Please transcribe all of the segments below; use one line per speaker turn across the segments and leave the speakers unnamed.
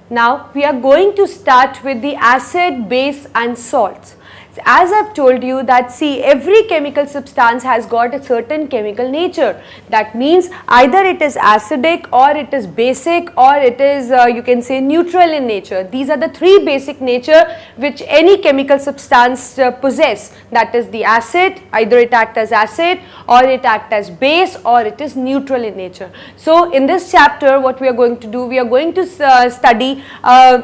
Now we are going to start with the acid, base and salts. As I've told you that see, every chemical substance has got a certain chemical nature. That means either it is acidic or it is basic or it is you can say neutral in nature. These are the three basic nature which any chemical substance possess. That is the acid, either it acts as acid or it acts as base or it is neutral in nature. So in this chapter what we are going to do, we are going to study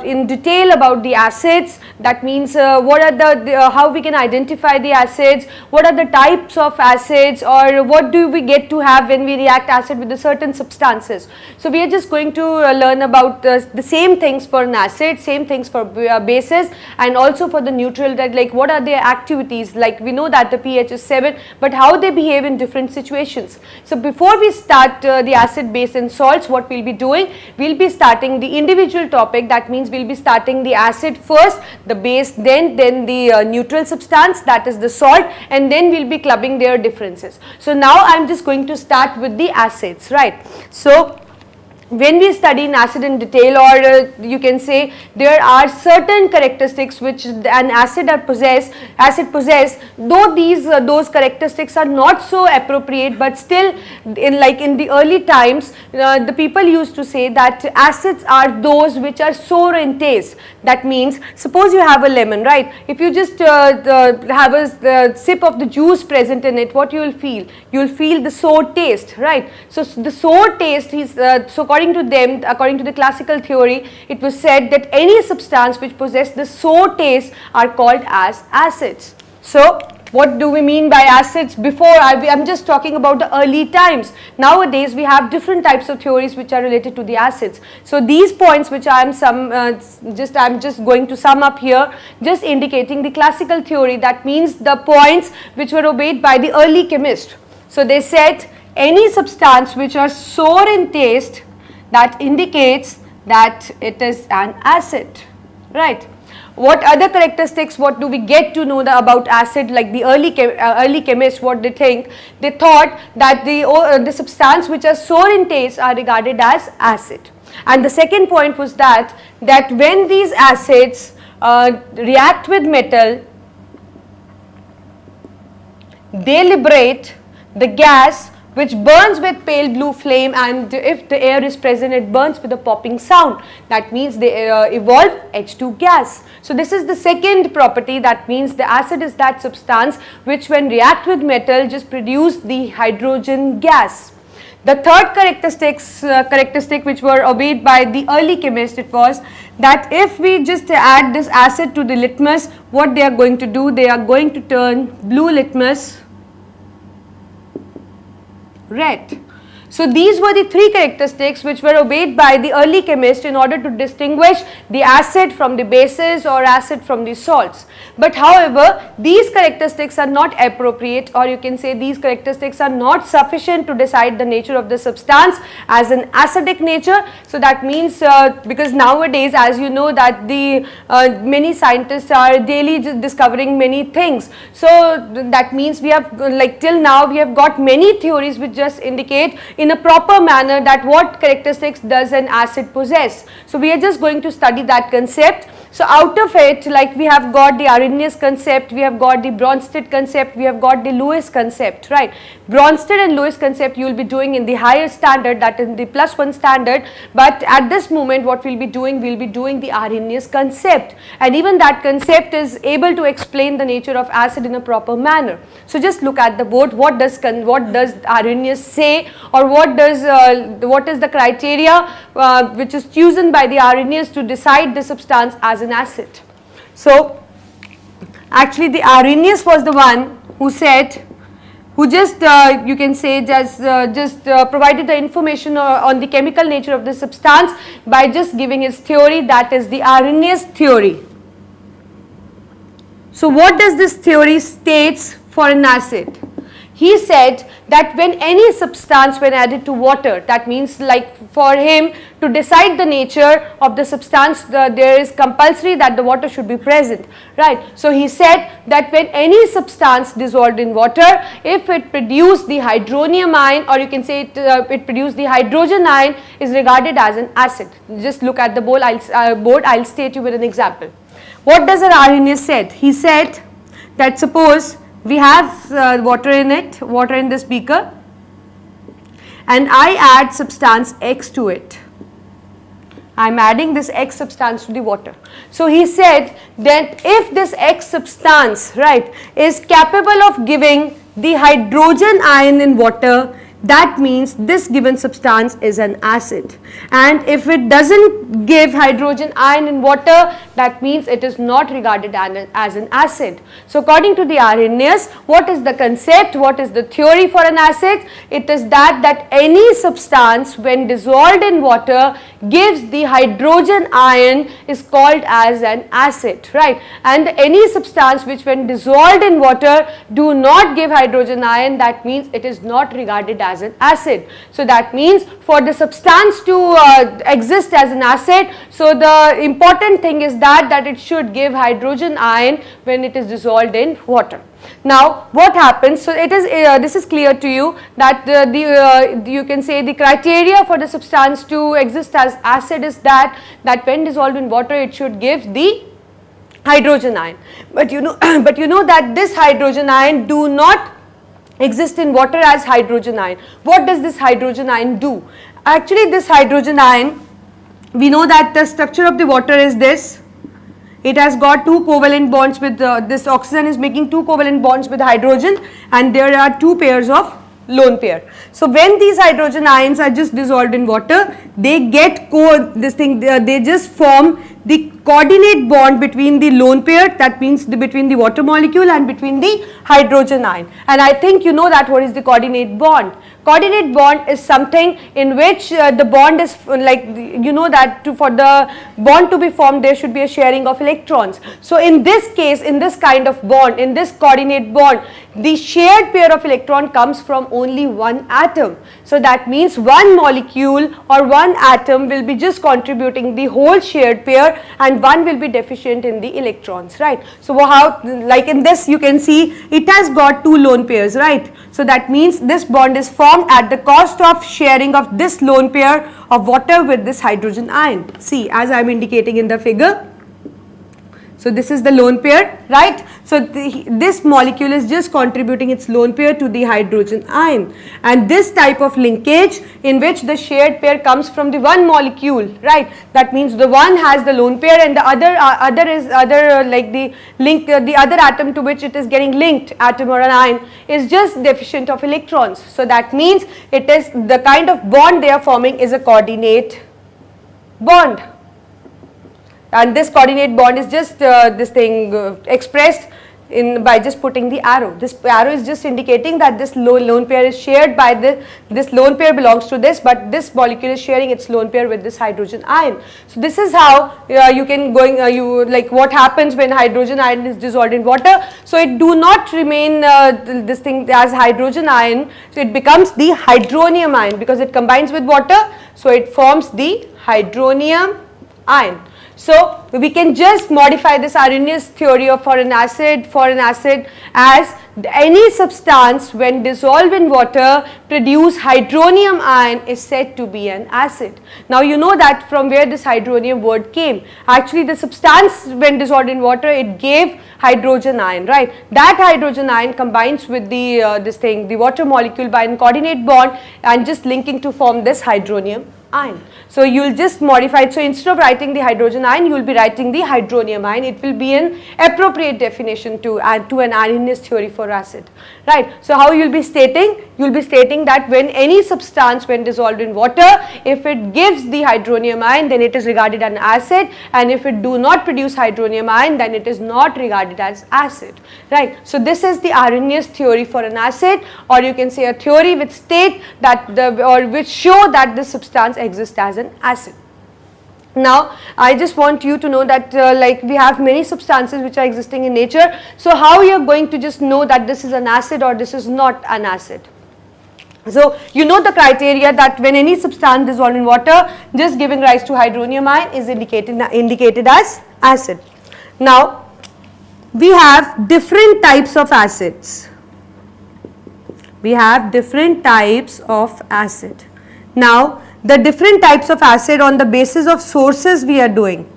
in detail about the acids. That means what are the how we can identify the acids, what are the types of acids, or what do we get to have when we react acid with the certain substances. So we are just going to learn about the same things for an acid, same things for bases, and also for the neutral, that like what are their activities. Like we know that the pH is 7, but how they behave in different situations. So before we start the acid, base and salts, what we'll be doing, we'll be starting the individual topic. That means we'll be starting the acid first, the base then the neutral substance, that is the salt, and then we'll be clubbing their differences. So now I'm just going to start with the acids, right? So when we study an acid in detail, or you can say there are certain characteristics which an acid possess, though those characteristics are not so appropriate, but still in the early times the people used to say that acids are those which are sour in taste. That means suppose you have a lemon, right? If you just have a sip of the juice present in it, what you will feel? You will feel the sour taste, right? So the sour taste is according to them, according to the classical theory, it was said that any substance which possess the sour taste are called as acids. So what do we mean by acids? Before I'm just talking about the early times. Nowadays we have different types of theories which are related to the acids. So these points which I'm just going to sum up here, just indicating the classical theory. That means the points which were obeyed by the early chemists. So they said any substance which are sour in taste, that indicates that it is an acid, right? What other characteristics, what do we get to know about acid? Like the early chemists, what they think, they thought that the substance which are sour in taste are regarded as acid. And the second point was that when these acids react with metal, they liberate the gas which burns with pale blue flame, and if the air is present, it burns with a popping sound. That means they evolve H2 gas. So this is the second property. That means the acid is that substance which when react with metal just produce the hydrogen gas. The third characteristic which were obeyed by the early chemists, it was that if we just add this acid to the litmus, what they are going to do, they are going to turn blue litmus red. So these were the three characteristics which were obeyed by the early chemists in order to distinguish the acid from the bases or acid from the salts. But however, these characteristics are not appropriate, or you can say these characteristics are not sufficient to decide the nature of the substance as an acidic nature. So that means because nowadays, as you know, that the many scientists are daily discovering many things. So that means we have till now we have got many theories which just indicate in a proper manner that what characteristics does an acid possess. So we are just going to study that concept. So out of it, like we have got the Arrhenius concept, we have got the Bronsted concept, we have got the Lewis concept, right? Bronsted and Lewis concept you will be doing in the higher standard, that is the +1 standard, but at this moment what we'll be doing the Arrhenius concept, and even that concept is able to explain the nature of acid in a proper manner. So just look at the board, what does Arrhenius say, or what is the criteria which is chosen by the Arrhenius to decide the substance as an acid. So actually the Arrhenius was the one who said, who just you can say just provided the information on the chemical nature of the substance by just giving his theory, that is the Arrhenius theory. So what does this theory states for an acid? he said that when any substance when added to water, that means like for him to decide the nature of the substance, there is compulsory that the water should be present, right. So he said that when any substance dissolved in water, if it produce the hydronium ion, or you can say it produce the hydrogen ion, is regarded as an acid. Just look at the board, I'll state you with an example. What does Arrhenius said? He said that suppose we have water in it, water in this beaker, and I add substance X to it. I am adding this X substance to the water. So he said that if this X substance, right, is capable of giving the hydrogen ion in water, that means this given substance is an acid, and if it doesn't give hydrogen ion in water, that means it is not regarded as an acid. So according to the Arrhenius, what is the concept, what is the theory for an acid? It is that any substance when dissolved in water gives the hydrogen ion is called as an acid, right, and any substance which when dissolved in water do not give hydrogen ion, that means it is not regarded as an acid. So that means for the substance to exist as an acid, so the important thing is that it should give hydrogen ion when it is dissolved in water. Now what happens, so it is this is clear to you that you can say the criteria for the substance to exist as acid is that when dissolved in water it should give the hydrogen ion, but you know that this hydrogen ion do not exist in water as hydrogen ion. What does this hydrogen ion do? Actually this hydrogen ion, we know that the structure of the water is this. It has got two covalent bonds with this oxygen is making two covalent bonds with hydrogen, and there are two pairs of lone pair. So when these hydrogen ions are just dissolved in water, they get they just form the coordinate bond between the lone pair, that means between the water molecule and between the hydrogen ion. And I think you know that what is the coordinate bond. Coordinate bond is something in which the bond is like, you know that for the bond to be formed there should be a sharing of electrons. So in this case, in this kind of bond, in this coordinate bond, the shared pair of electron comes from only one atom. So that means one molecule or one atom will be just contributing the whole shared pair, and one will be deficient in the electrons, right. So how, like in this you can see it has got two lone pairs, right. So that means this bond is formed at the cost of sharing of this lone pair of water with this hydrogen ion. See, as I am indicating in the figure. So this is the lone pair, right. So this molecule is just contributing its lone pair to the hydrogen ion, and this type of linkage in which the shared pair comes from the one molecule, right. That means the one has the lone pair and the other is like the link, the other atom to which it is getting linked, atom or an ion, is just deficient of electrons. So that means it is the kind of bond they are forming is a coordinate bond. And this coordinate bond is just this thing expressed in by just putting the arrow. This arrow is just indicating that this lone pair is shared by this lone pair belongs to this, but this molecule is sharing its lone pair with this hydrogen ion. So this is how you can like what happens when hydrogen ion is dissolved in water. So it do not remain this thing as hydrogen ion, so it becomes the hydronium ion because it combines with water, so it forms the hydronium ion. So we can just modify this Arrhenius theory of for an acid as any substance when dissolved in water produce hydronium ion is said to be an acid. Now you know that from where this hydronium word came. Actually the substance when dissolved in water, it gave hydrogen ion, right. That hydrogen ion combines with the the water molecule by a coordinate bond and just linking to form this hydronium ion. So you will just modify it. So instead of writing the hydrogen ion, you will be writing the hydronium ion. It will be an appropriate definition to add to an Arrhenius theory for acid, right. So how you will be stating? You will be stating that when any substance when dissolved in water, if it gives the hydronium ion, then it is regarded as an acid, and if it do not produce hydronium ion, then it is not regarded as acid, right. So this is the Arrhenius theory for an acid, or you can say a theory which state that which show that this substance exists as an acid. Now, I just want you to know that like we have many substances which are existing in nature. So, how you are going to just know that this is an acid or this is not an acid? So, you know the criteria that when any substance dissolved in water just giving rise to hydronium ion is indicated as acid. Now, we have different types of acids. We have different types of acid. Now, the different types of acid on the basis of sources we are doing,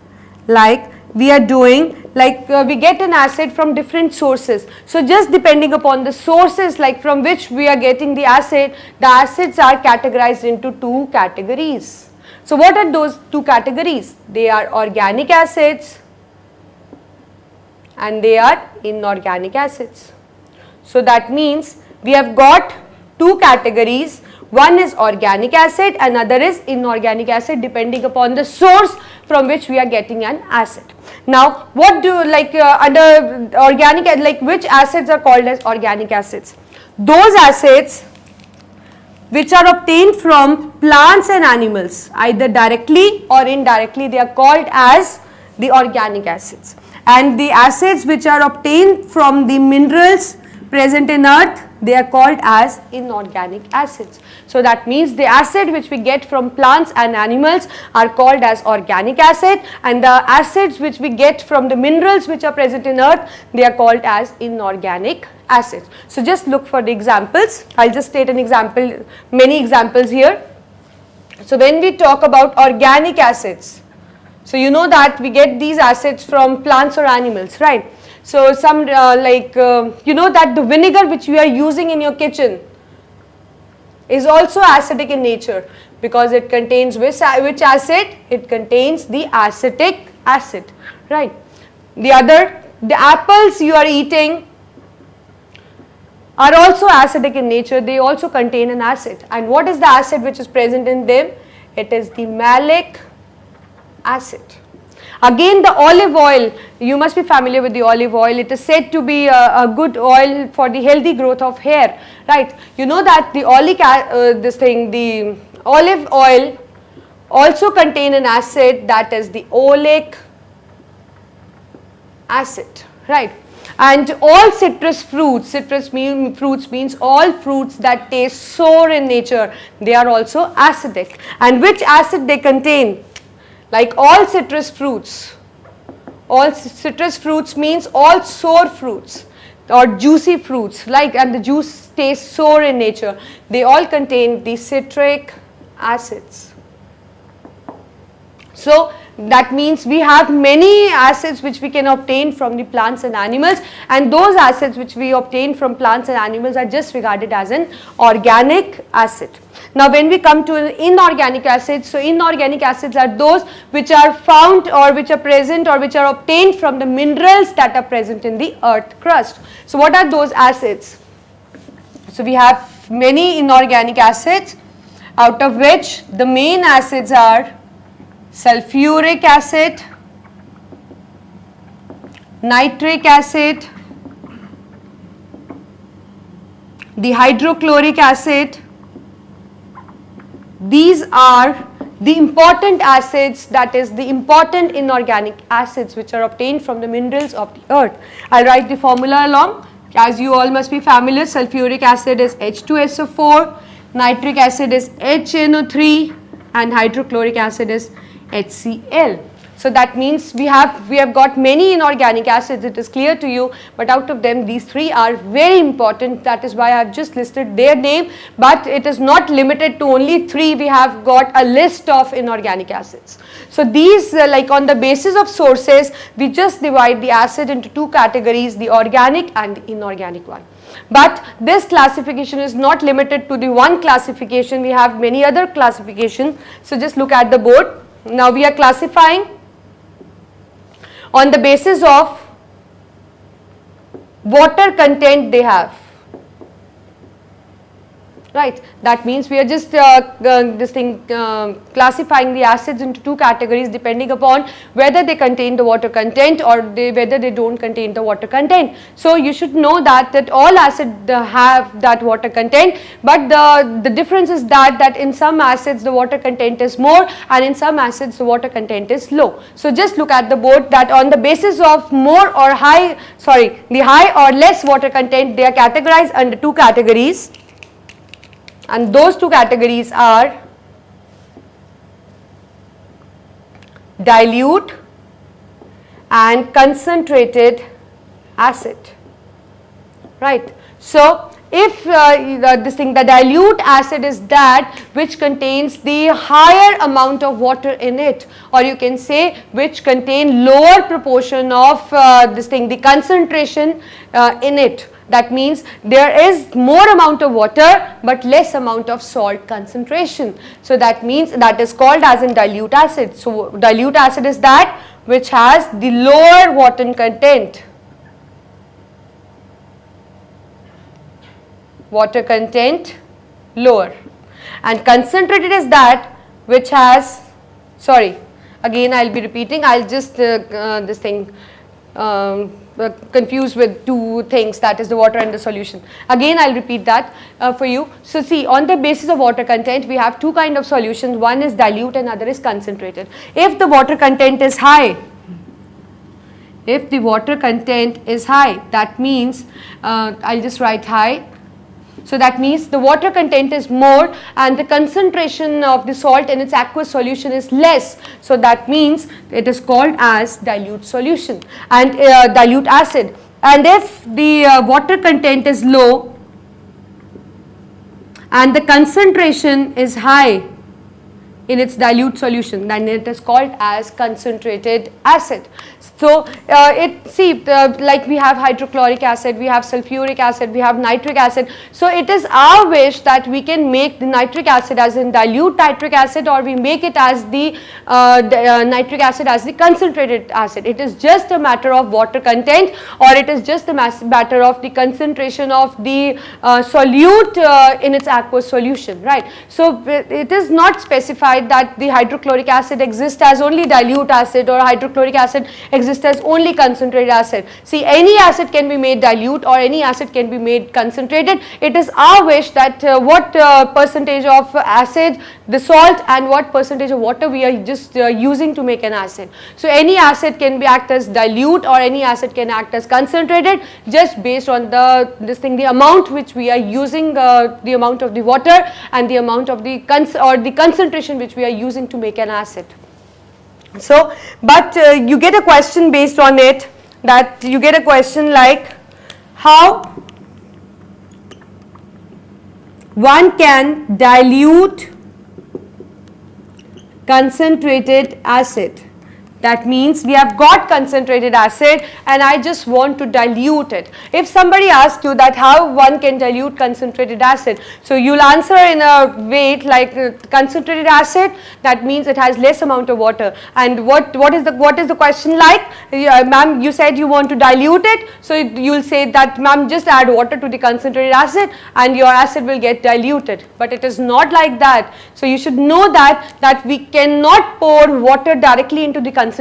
like we get an acid from different sources. So, just depending upon the sources like from which we are getting the acids are categorized into two categories. So, what are those two categories? They are organic acids and they are inorganic acids. So, that means we have got two categories. One is organic acid, another is inorganic acid, depending upon the source from which we are getting an acid. Now, what do under organic, which acids are called as organic acids? Those acids which are obtained from plants and animals, either directly or indirectly, they are called as the organic acids. And the acids which are obtained from the minerals present in earth, they are called as inorganic acids. So, that means the acid which we get from plants and animals are called as organic acid, and the acids which we get from the minerals which are present in earth, they are called as inorganic acids. So, just look for the examples. I will just state an example, many examples here. So, when we talk about organic acids, so you know that we get these acids from plants or animals, right? So, some you know that the vinegar which you are using in your kitchen is also acidic in nature, because it contains which acid? It contains the acetic acid, right? The apples you are eating are also acidic in nature, they also contain an acid. And what is the acid which is present in them? It is the malic acid. Again, the olive oil, you must be familiar with the olive oil. It is said to be a good oil for the healthy growth of hair, right? You know that the the olive oil also contain an acid, that is the oleic acid, right? And all citrus fruits, fruits means all fruits that taste sour in nature, they are also acidic. And which acid they contain? Like all citrus fruits means all sour fruits or juicy fruits, and the juice tastes sour in nature, they all contain the citric acids. So, that means we have many acids which we can obtain from the plants and animals, and those acids which we obtain from plants and animals are just regarded as an organic acid. Now, when we come to inorganic acids, so inorganic acids are those which are found or which are present or which are obtained from the minerals that are present in the earth crust. So, what are those acids? So, we have many inorganic acids, out of which the main acids are sulfuric acid, nitric acid, the hydrochloric acid. These are the important acids, that is the important inorganic acids which are obtained from the minerals of the earth. I will write the formula along. As you all must be familiar, sulfuric acid is H2SO4, nitric acid is HNO3, and hydrochloric acid is HCl. So, that means we have got many inorganic acids, it is clear to you, but out of them these three are very important. That is why I have just listed their name, but it is not limited to only three, we have got a list of inorganic acids. So, these on the basis of sources, we just divide the acid into two categories, the organic and the inorganic one. But this classification is not limited to the one classification, we have many other classifications. So, just look at the board. Now, we are classifying on the basis of water content they have. right? That means we are just classifying the acids into two categories depending upon whether they contain the water content or whether they don't contain the water content. So you should know that all acids have that water content, but the difference is that in some acids the water content is more and in some acids the water content is low. So just look at the board that on the basis of more or high, the high or less water content, they are categorized under two categories. And those two categories are dilute and concentrated acid, right? So if the dilute acid is that which contains the higher amount of water in it, or you can say which contain lower proportion of the concentration in it. That means there is more amount of water but less amount of salt concentration. So that means that is called as in dilute acid. So dilute acid is that which has the lower water content. Water content lower. And concentrated is that which has, again I will be repeating, I will just confused with two things, that is the water and the solution. Again I will repeat that for you. So see, on the basis of water content we have two kind of solutions, one is dilute and other is concentrated. If the water content is high, that means I will just write high. So that means the water content is more and the concentration of the salt in its aqueous solution is less. So that means it is called as dilute solution and dilute acid. And if the water content is low and the concentration is high in its dilute solution, then it is called as concentrated acid. So like we have hydrochloric acid, we have sulfuric acid, we have nitric acid. So it is our wish that we can make the nitric acid as in dilute nitric acid, or we make it as the nitric acid as the concentrated acid. It is just a matter of water content, or it is just a matter of the concentration of the solute in its aqueous solution, right? So it is not specified that the hydrochloric acid exists as only dilute acid or hydrochloric acid exists as only concentrated acid. See, any acid can be made dilute or any acid can be made concentrated. It is our wish that what percentage of acid, the salt, and what percentage of water we are just using to make an acid. So any acid can be act as dilute or any acid can act as concentrated, just based on the amount which we are using, the amount of the water and the amount of the concentration which we are using to make an acid. So, but you get a question based on it, that you get a question like how one can dilute concentrated acid. That means we have got concentrated acid and I just want to dilute it. If somebody asks you that how one can dilute concentrated acid, so you will answer in a way like concentrated acid, that means it has less amount of water. And what is the question like? Ma'am, you said you want to dilute it, so you will say that ma'am, just add water to the concentrated acid and your acid will get diluted. But it is not like that. So you should know that we cannot pour water directly into the concentrated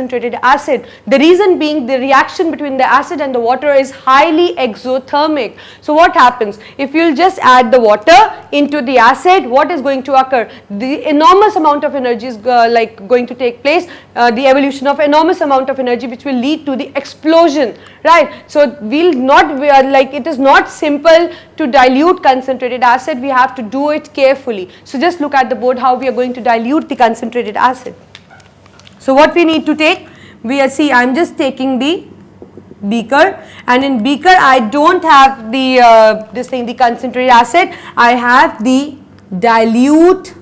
acid. The reason being the reaction between the acid and the water is highly exothermic. So what happens? If you will just add the water into the acid, what is going to occur? The enormous amount of energy is going to take place, the evolution of enormous amount of energy which will lead to the explosion, right? So we'll not, it is not simple to dilute concentrated acid, we have to do it carefully. So just look at the board how we are going to dilute the concentrated acid. So what we need to take, I am just taking the beaker, and in beaker I don't have the concentrated acid, I have the dilute,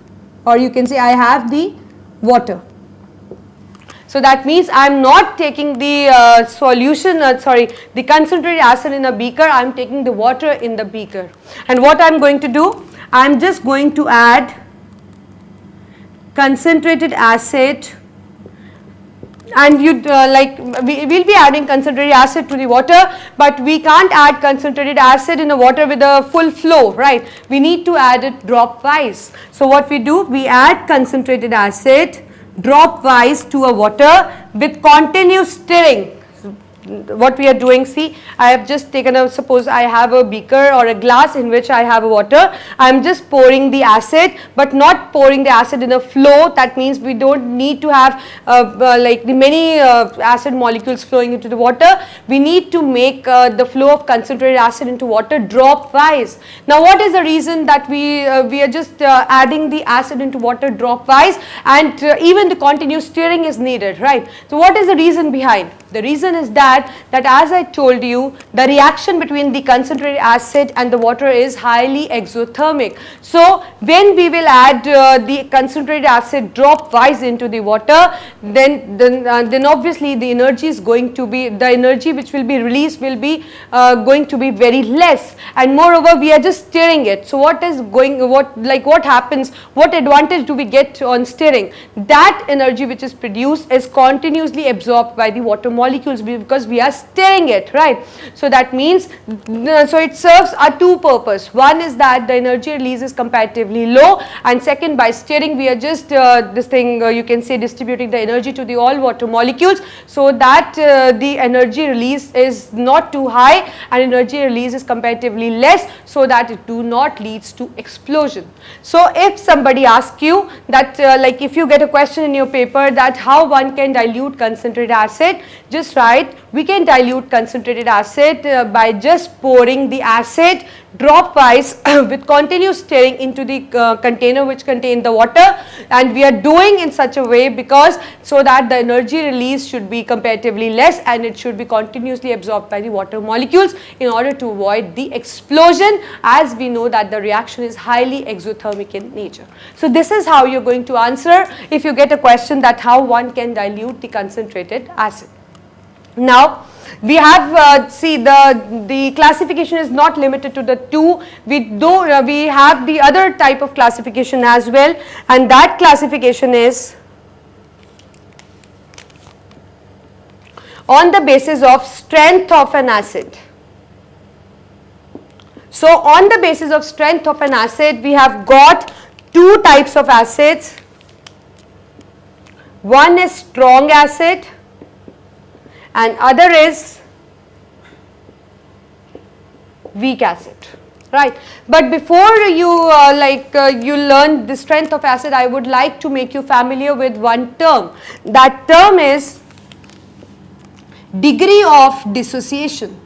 or you can say I have the water. So that means I am not taking the the concentrated acid in a beaker, I am taking the water in the beaker. And what I am going to do, I am just going to add concentrated acid and you we'll be adding concentrated acid to the water, but we can't add concentrated acid in a water with a full flow, right? We need to add it drop wise. So what we do, we add concentrated acid drop wise to a water with continuous stirring. What we are doing, see, I have just taken a, suppose I have a beaker or a glass in which I have water. I am just pouring the acid, but not pouring the acid in a flow. That means we don't need to have like the many acid molecules flowing into the water. We need to make the flow of concentrated acid into water drop wise. Now what is the reason that we are just adding the acid into water drop wise, and even the continuous stirring is needed, right? So what is the reason behind? The reason is that as I told you, the reaction between the concentrated acid and the water is highly exothermic. So when we will add the concentrated acid drop wise into the water, then obviously the energy is going to be, the energy which will be released will be going to be very less, and moreover we are just stirring it. So what happens, what advantage do we get on stirring? That energy which is produced is continuously absorbed by the water molecules because we are stirring it, right? So that means, so it serves a two purpose. One is that the energy release is comparatively low, and second, by stirring we are just you can say distributing the energy to the all water molecules, so that the energy release is not too high and energy release is comparatively less, so that it do not leads to explosion. So if somebody asks you that like if you get a question in your paper that how one can dilute concentrated acid, just write, we can dilute concentrated acid by just pouring the acid drop wise with continuous stirring into the container which contain the water, and we are doing in such a way because so that the energy release should be comparatively less and it should be continuously absorbed by the water molecules in order to avoid the explosion, as we know that the reaction is highly exothermic in nature. So this is how you're going to answer if you get a question that how one can dilute the concentrated acid. Now we have see the classification is not limited to the two. We have the other type of classification as well, and that classification is on the basis of strength of an acid. So on the basis of strength of an acid, we have got two types of acids. One is strong acid and other is weak acid, right? But before you you learn the strength of acid, I would like to make you familiar with one term. That term is degree of dissociation.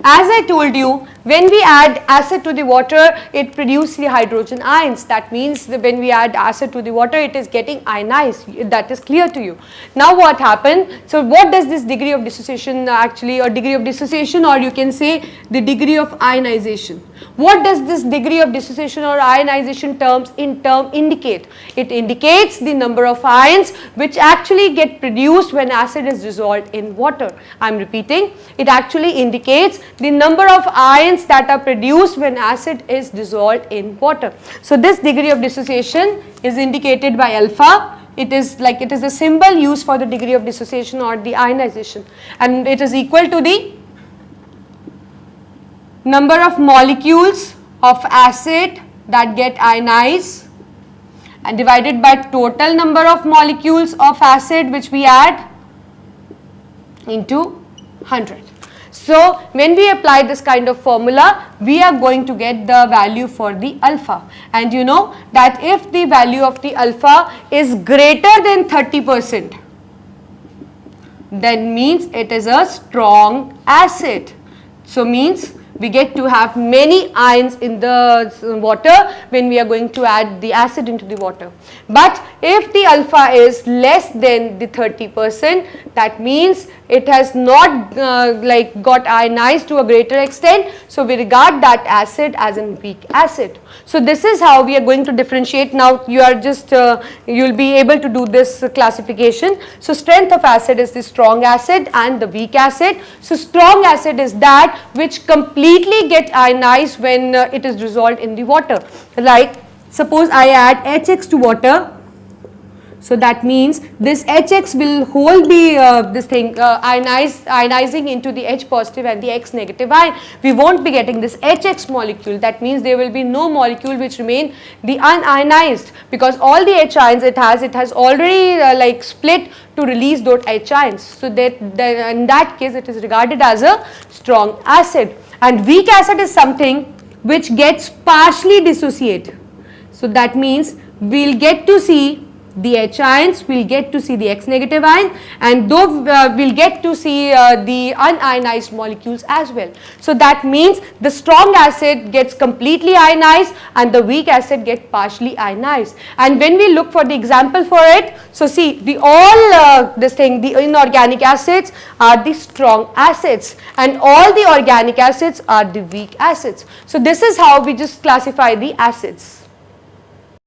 As I told you, when we add acid to the water, it produces the hydrogen ions. That means that when we add acid to the water, it is getting ionized. That is clear to you. Now what happened? So what does this degree of dissociation actually, or degree of dissociation, or you can say the degree of ionization. What does this degree of dissociation or ionization terms indicate? It indicates the number of ions which actually get produced when acid is dissolved in water. I am repeating, it actually indicates the number of ions that are produced when acid is dissolved in water. So this degree of dissociation is indicated by alpha. It is a symbol used for the degree of dissociation or the ionization, and it is equal to the number of molecules of acid that get ionized and divided by total number of molecules of acid which we add into 100. So when we apply this kind of formula, we are going to get the value for the alpha, and you know that if the value of the alpha is greater than 30%, then means it is a strong acid. So means we get to have many ions in the water when we are going to add the acid into the water. But if the alpha is less than the 30%, that means it has not got ionized to a greater extent, so we regard that acid as a weak acid. So this is how we are going to differentiate. Now you are just you will be able to do this classification. So strength of acid is the strong acid and the weak acid. So strong acid is that which completely get ionized when it is dissolved in the water. Like suppose I add HX to water, So that means this HX will hold the ionizing into the H positive and the X negative ion. We won't be getting this HX molecule. That means there will be no molecule which remain the unionized, because all the H ions it has already like split to release those H ions. So that in that case it is regarded as a strong acid. And weak acid is something which gets partially dissociate. So that means we'll get to see the H ions, we'll get to see the X negative ion, and though we'll get to see the unionized molecules as well. So that means the strong acid gets completely ionized and the weak acid gets partially ionized. And when we look for the example for it, so see the the inorganic acids are the strong acids and all the organic acids are the weak acids. So this is how we just classify the acids.